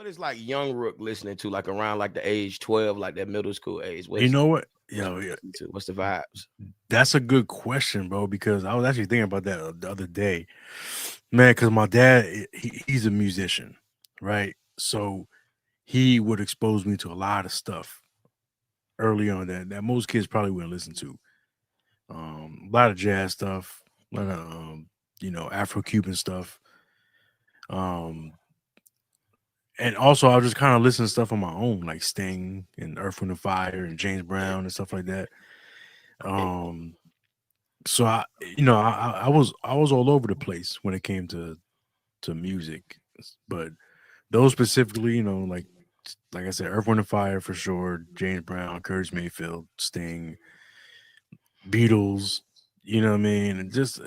what is like young Rook listening to, like around like the age 12, like that middle school age? You What's know what? what's Yo, yeah, listening to? What's the vibes? that's a good question, bro. Because I was actually thinking about that the other day, man. Because my dad, he's a musician, right? So he would expose me to a lot of stuff early on that most kids probably wouldn't listen to. A lot of jazz stuff, a lot of Afro Cuban stuff. Um, and also I'll just kind of listen to stuff on my own, like Sting and Earth, Wind and Fire and James Yeah, Brown and stuff like that. yeah, Um, so I was all over the place when it came to music, but those specifically, like I said, Earth, Wind and Fire for sure, James Brown, Curtis Mayfield, Sting, Beatles, you know what I mean, and just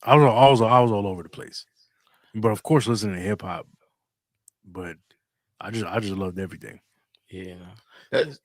I was all over the place. But of course, listening to hip hop, but I just loved everything. yeah.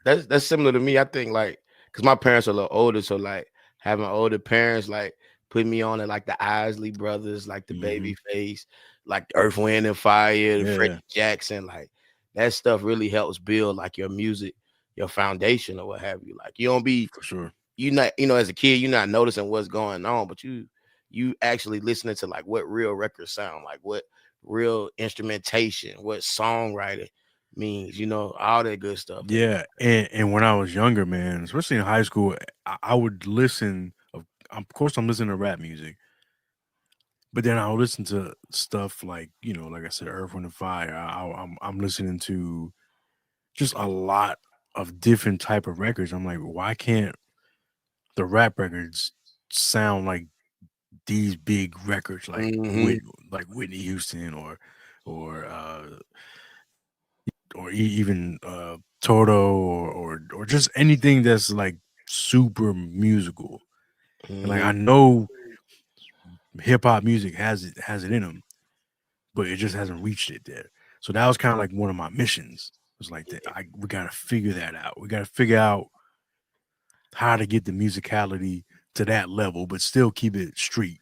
That's similar to me. I think like because my parents are a little older, so like having older parents like put me on it, like the Isley Brothers, like the Hmm. Babyface, like the Earth, Wind and Fire, the Freddie Yeah, Jackson, like that stuff really helps build like your music, your foundation or what have you. Like you don't be for sure. you not as a kid you're not noticing what's going on, but you actually listening to like what real records sound like, what real instrumentation, what songwriting means, all that good stuff. And Yeah, and when I was younger, man, especially in high school, I would listen. Of course, I'm listening to rap music, but then I'll listen to stuff like like I said, Earth, Wind and Fire. I'm listening to just a lot of different type of records. I'm like, why can't the rap records sound like these big records, hmm like Whitney Houston or even Toto or just anything that's like super musical. And like hmm I know hip hop music has it in them, but it just hasn't reached it there. So that was kind of like one of my missions. It was like that. We gotta figure that out. We gotta figure out how to get the musicality to that level, but still keep it street,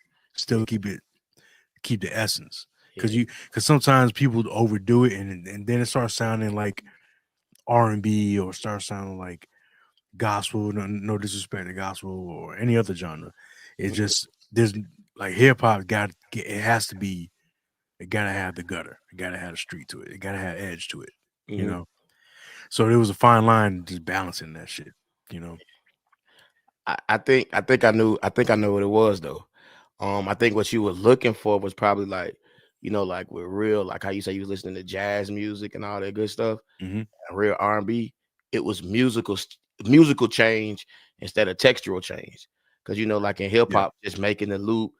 yeah, still keep the essence. yeah, Because sometimes people overdo it, and then it starts sounding like R&B or starts sounding like gospel. No disrespect to gospel or any other genre. It's mhm, just there's like hip hop it has to be. It gotta have the gutter. It gotta have the street to it. It gotta have edge to it. You mhm. know. So there was a fine line just balancing that shit. You know. I think I know what it was though. I think what you were looking for was probably like, like with real, like how you say you was listening to jazz music and all that good stuff, Hmm. and real R&B. It was musical change instead of textural change. Because like in hip Yeah. hop, just making the loop,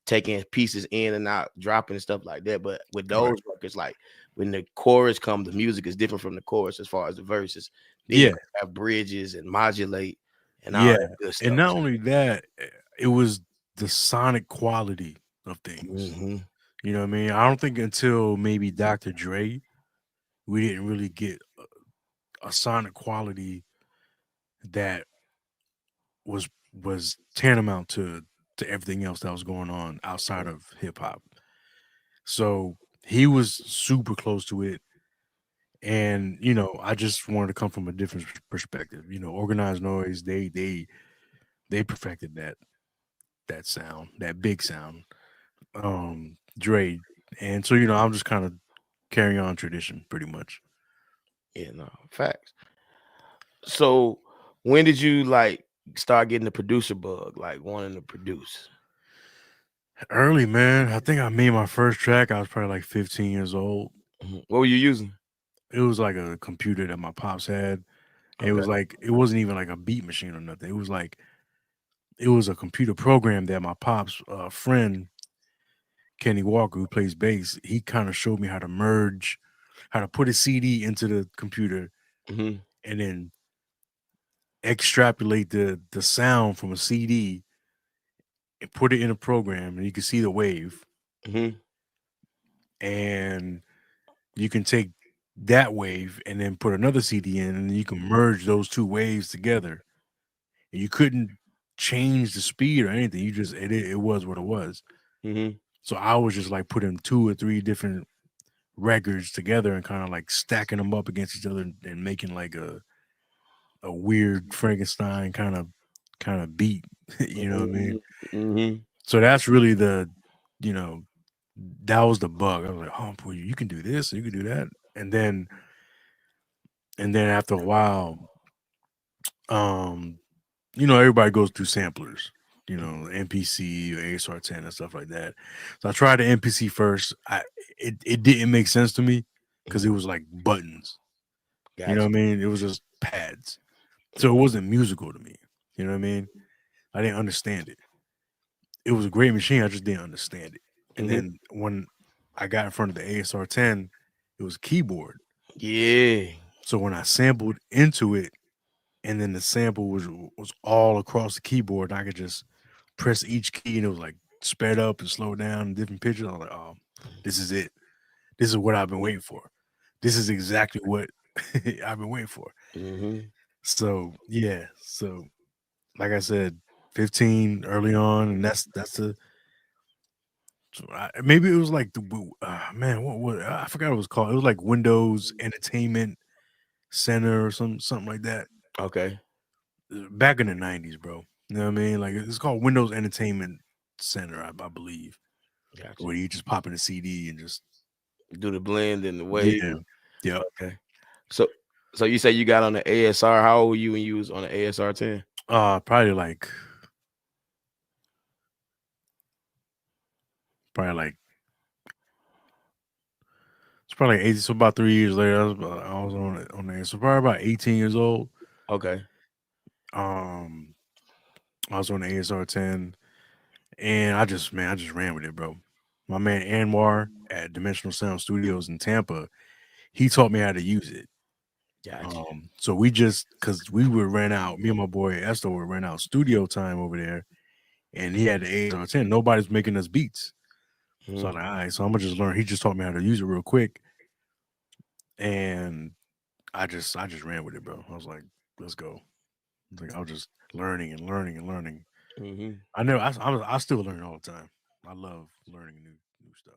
taking pieces in and out, dropping and stuff like that. But with Right. those records, like when the chorus comes, the music is different from the chorus as far as the verses. Then you Yeah. gotta have bridges and modulate and all Yeah. that good And stuff. not only that, it was the sonic quality of things. Hmm You know what I mean? I don't think until maybe Dr. Dre, we didn't really get a sonic quality that was tantamount to everything else that was going on outside of hip hop. So he was super close to it. And I just wanted to come from a different perspective. Organized noise, they perfected that sound, that big sound. Dre. And so, I'm just kind of carrying on tradition pretty much. Yeah, no, facts. So when did you like start getting the producer bug, like wanting to produce? Early, man. I think I made my first track. I was probably like 15 years old. What were you using? It was like a computer that my pops had. And it Okay. was like, it wasn't even like a beat machine or nothing. It was a computer program that my pop's friend, Kenny Walker, who plays bass, he kind of showed me how to put a CD into the computer hmm and then extrapolate the sound from a CD and put it in a program. And you can see the wave. hmm And you can take that wave and then put another CD in, and you can merge those two waves together. And you couldn't change the speed or anything. You just it was what it was. hmm So I was just like putting two or three different records together and kind of like stacking them up against each other and making like a weird Frankenstein kind of beat. You know what I mean? Mhm, mhm, So that's really you know, that was the bug. I was like, oh, boy, you can do this, and you can do that, and then after a while, um, everybody goes through samplers, MPC or ASR10 and stuff like that. So I tried the MPC first. It didn't make sense to me because mhm. it was like buttons. You know Gotcha. what I mean? It was just pads. So it wasn't musical to me. You know what I mean? I didn't understand it. It was a great machine. I just didn't understand it. And Mhm. then when I got in front of the ASR10, it was a keyboard. Yeah. So when I sampled into it, and then the sample was all across the keyboard, and I could just press each key, and it was like sped up and slowed down, different pitches. I was like, oh, this is it. This is what I've been waiting for. This is exactly what I've been waiting for. Mhm. So yeah, so like I said, 15 early on, and that's the maybe it was like man, what I forgot what it was called. It was like Windows Entertainment Center or something like that. Okay. Back in the 90s, bro. You know what I mean? Like it's called Windows Entertainment Center, I believe, Gotcha. where you just pop in a CD and just Do the blend and the wave. yeah, yeah. Okay. So so you say you got on the ASR. How old were you when you was on the ASR 10? Probably like it's probably like 80. So about 3 years later, I was on there. So probably about 18 years old. Okay. Um, I was on the ASR 10, and I just ran with it, bro. My man Anwar at Dimensional Sound Studios in Tampa, he taught me how to use it. Gotcha. So we just because we would rent out, me and my boy Esther would rent out studio time over there, and he had the ASR 10. Nobody's making us beats. So I was Mhm. like, all right, so I'm gonna just learn. He just taught me how to use it real quick, and I just ran with it, bro. I was like, let's go. I was just learning and learning and learning. Mhm. I know I still learn all the time. I love learning new stuff.